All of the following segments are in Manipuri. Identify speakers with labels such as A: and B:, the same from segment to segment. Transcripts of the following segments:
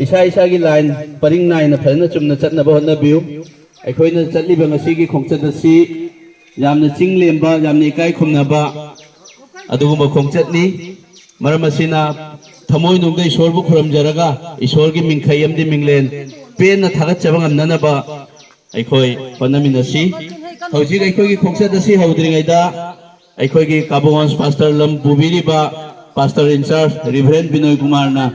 A: इसा इसा की लाइन परिंग नाइन फजन चुमना चटना होना बियु अखोइना चटलिबा ngasi खोंगचत asi यामना चिंग लेंबा यामना इकाई खुमनाबा अदुगुम्बा खोंगचतनी मरम असिना थमोय नुंगै ईश्वरबु खुरमजरगा ईश्वर की मिंखै अमदि मिंगलेन पेन थागतचबा ngamnanaba अखोइ होनमिनसी हौजिक अखोइ की खोंगचत asi हौद्रिङैदा अखोइ की काबोंस पास्टर लम पुबिरिबा पास्टर इंचार्ज रिवरेंड बिनोय कुमारना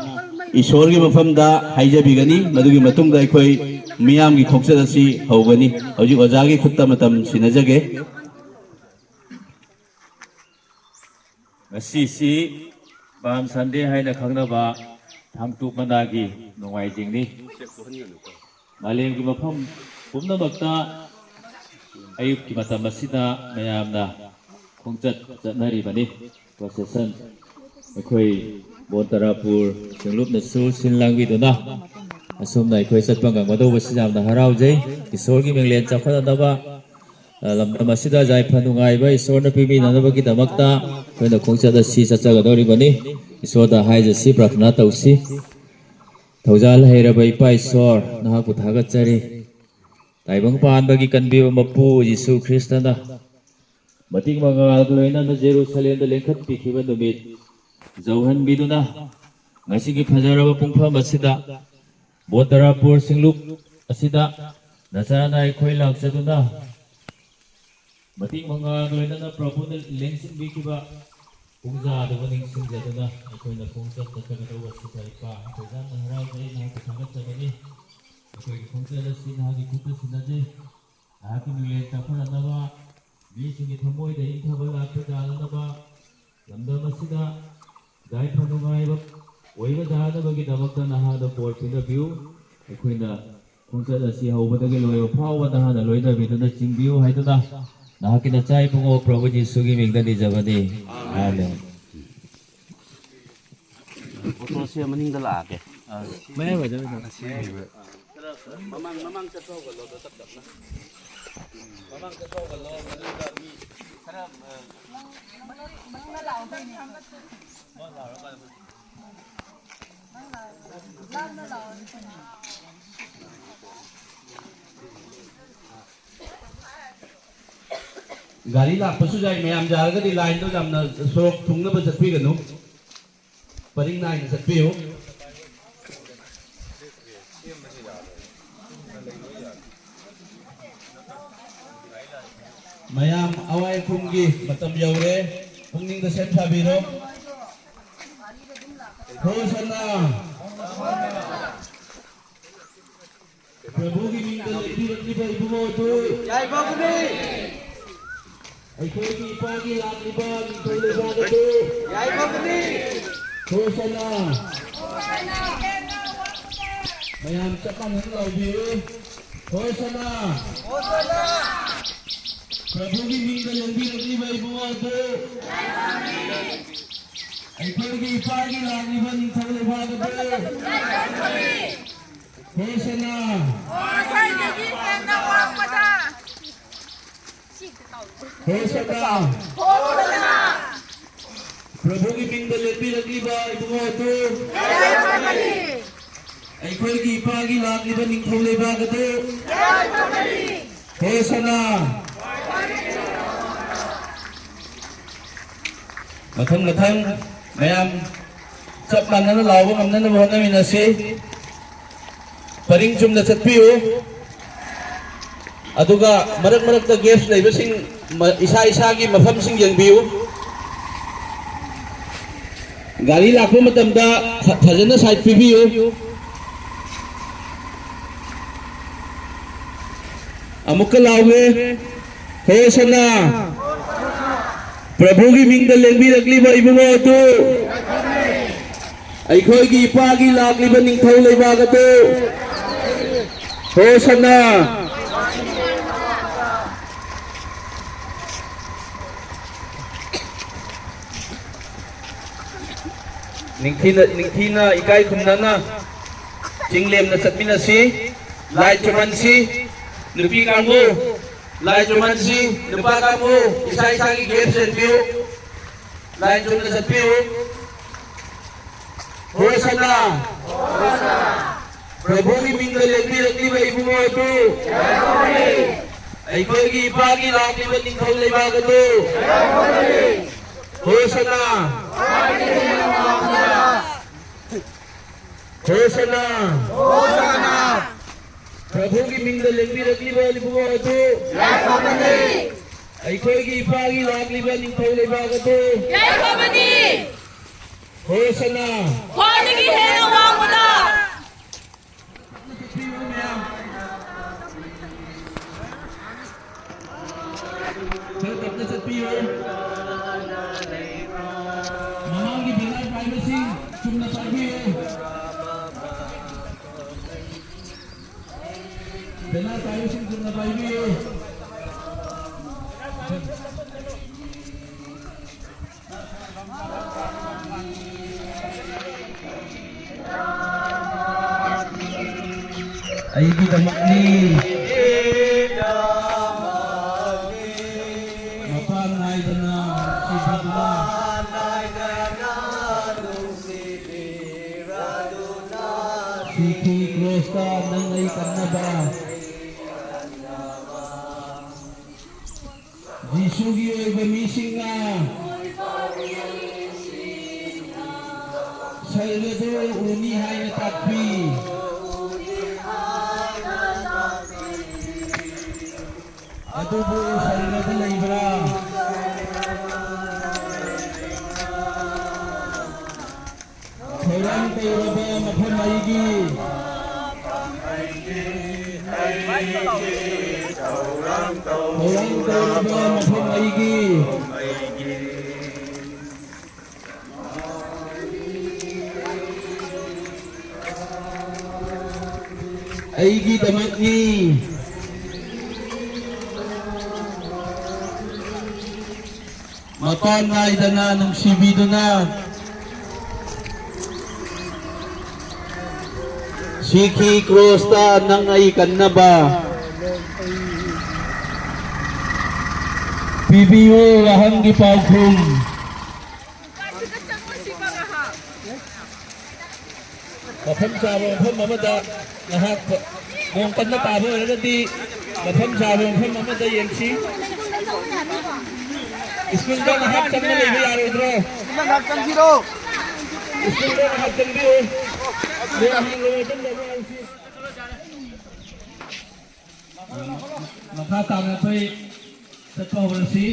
A: ईश्वर की मफमदा हाइजबिगनी मदुगी मतुंगदा अखोइ मियाम की खोंगचत asi हौगनी हौजिक ओजागी खुत्ता मतम सिनजगे
B: ngasi Palm Sunday haina khangnaba thangtuk managi nongai jingni malem ki mafam pumnamakta ayuk ki matam asida mayamna khongchat chatnari bani procession akhoi Bontarapur Singlup na su sinlangwi duna asumna akhoi chatpang ngado basidamna haraujai isor ki menglen chakhanaba lamdam asida jai phanungai ba isor na pimi nanaba ki damakta koina khongchat asi chachagadori bani Isoda haja si प्रार्थना तौसी थौजाल हैरब इपा ईश्वर नाहकु थागतचरी ताइबंग पानबगी कनबी मपु यीशु ख्रिस्टना मतिंग मंगाल लोइना न जेरूसलेम लेंखत पिखिबा नुमित जौहन बिदुना ngasi फजरब पुंफम असिदा बोतरापुर सिंगलुप असिदा नसाना अखोइ लाक्चदुना मतिंग मंगाल लोइना न प्रभुन लेंसिन बिखिबा Pungza ada bening sinjatuna aku ina pungza tetap ada wasi kaipa kerja nahara jadi nah kesangat jadi aku ini pungza ada sin hari kutu sinaje aku nilai takkan ada ba di sini thamoi dari thabal aku jalan ba lamda masida gai phanungai ba oiba jalan bagi damakta naha da port pina view aku ina pungza ada si hau badagi loyo phau ba naha da loida biduna ching view hai tu da nah kita cai pungo Prabhu Yesus ki mingda di jabani amen
A: foto sia maning da la ke
B: mai ba jam
A: mamang chato ga lo da tak na mamang chato ga lo da mi khara mang la lao dai ni ma la ra ba mang la lao गाड़ी लापसु जाय मैम जारगदी लाइन तो जामना सोक थुंगना ब चटपी गनु परिंग नाइन चटपी हो मैम अवाय खुंगी मतम यौरे पुंगिंग द सेम थाबिरो होसना प्रभु की मिंग द लेडी रखी भाई बुमो तो जय भगनी अखोई की पागी लालिबा निकोले बागदो जय भगनी होसना मैम चपन लौबी होसना प्रभु की मिंग लंबी रखी भाई बुआदो जय भगनी अखोई की पागी लालिबा निकोले बागदो जय भगनी होसना होसना प्रभु की मिंग लेपी रखी बा इबुओ तो जय भगनी अखोई की पागी लालिबा निकोले बागदो जय भगनी होसना मथंग मथंग मैम चप मानना लावो हमने होना मिनसी परिंग चुमना चटपियो अदुगा मरक मरक द गेस्ट लेबसिंग इसा इसा की मफम सिंग यंगबियो गाड़ी लाखो मतमदा फजना साइड पिबियो अमुक लावे होसना प्रभु की मिंग लेंबी रखली बा इबुओ तो अखोई की इपागी लाखली बा निंगथौ लेबागदो होसना निंगथीना इकाई खुमनाना चिंगलेमना चटमिनसी लाइ चुमनसी नुपी कांगो लाइ चुमनसी नुपा कांगो इसा इसा की गेम सेंपियो लाइ चुमना चटपियो होसना प्रभु की मिंग लेंबीरक्लिबा इबुंगो अदु अैखोयगी इपागी लाक्लिबा निंथौ लेबाग अदु होसना होसना प्रभु की मिंग लेंबीरक्लिबा इबुंगो अदु अैखोयगी इपागी लाक्लिबा निंथौ लेबाग अदु होसना
C: ख्वाइदगी हेन्ना वांगबदा
A: ममांगी बेनार पाइबसिंग चुमना पाइबियो बेनार पाइबसिंग चुमना पाइबियो अयगी दमकनी मपान नायदना सिबदना सीखी क्रोस्ता नंगई कन्नबा जीशुगी ओइबा मिसिंगा सैलदो उनी हायना तापी अदुबु सैलद लैब्रा खौरां तौरबा मफम आइगी खौरां तौरबा मफम आइगी अैगी दमकनी मपान नायदना नुंसिबिदुना सीखी क्रोस्ता नंगई कन्नबा पिबियो वहंगी पाउखुम मफम साबो मफम अमदा नहाक मोंग कन्ना ताबो अरगदी मफम साबो मफम अमदा येंसी स्कूल का नहाक चंगना लेबे यारोद्रो स्कूल का नहाक चंगियो ले हम लोगन लेबे आउसी मखा ताना थोई चटपा होरसी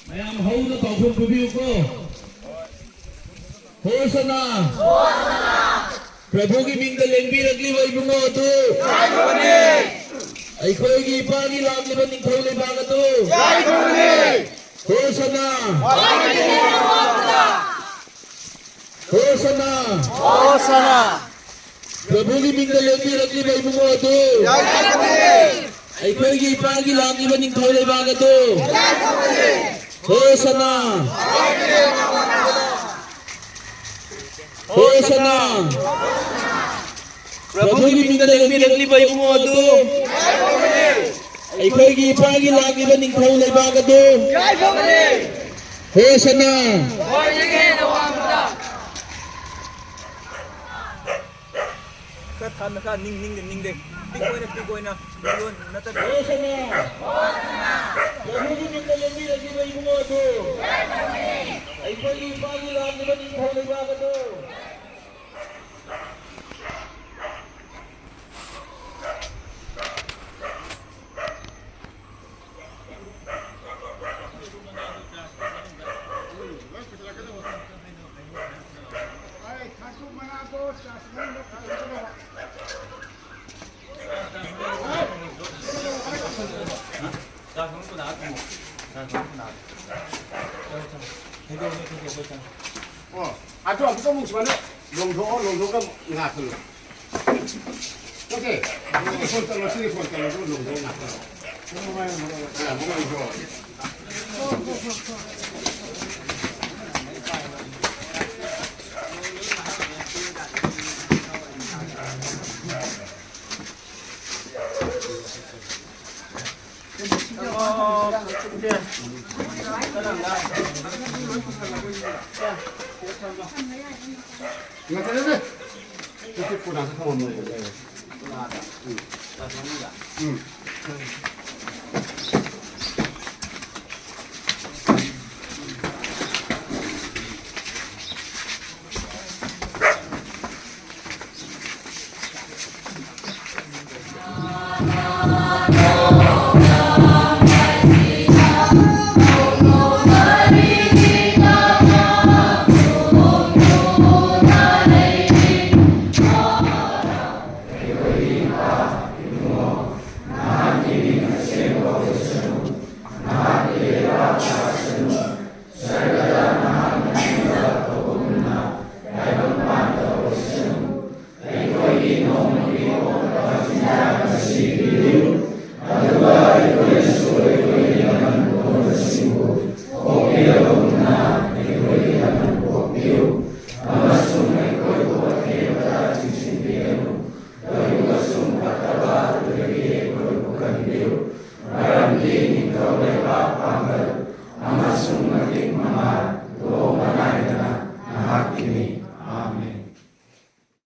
A: मयाम हौना पाउखुम पुबियो को होसना प्रभु की मिंग लेंबीरक्ली वैबुंगो अदु अैखोयगी इपागी लाक्लिबा निंथौ लेबाग अदु होसना होसना
D: होसना
A: प्रभु की मिंग लेंबीरक्ली वैबुंगो अदु अैखोयगी इपागी लाक्लिबा निंथौ लेबाग अदु होसना होसना प्रभु की मिंग लेंबीरक्लिबा इबुंगो अदु अैखोयगी इपागी लाक्लिबा निंथौ लेबाग अदु होसना
D: खा निंग निंग निंग दे पिक कोई ना लोन नता
A: होसना प्रभु की मिंग लेंबीरक्लिबा इबुंगो अदु अैखोयगी इपागी लाक्लिबा निंथौ लेबाग अदु
E: 아저 아까 묵지만은 농도가 나서로 오케이 이게 손떨로 쓰리 손떨로 농도 나서로 뭐가 이거 이거 되네. 이렇게 뿌 나서 통 없는 거지. 응.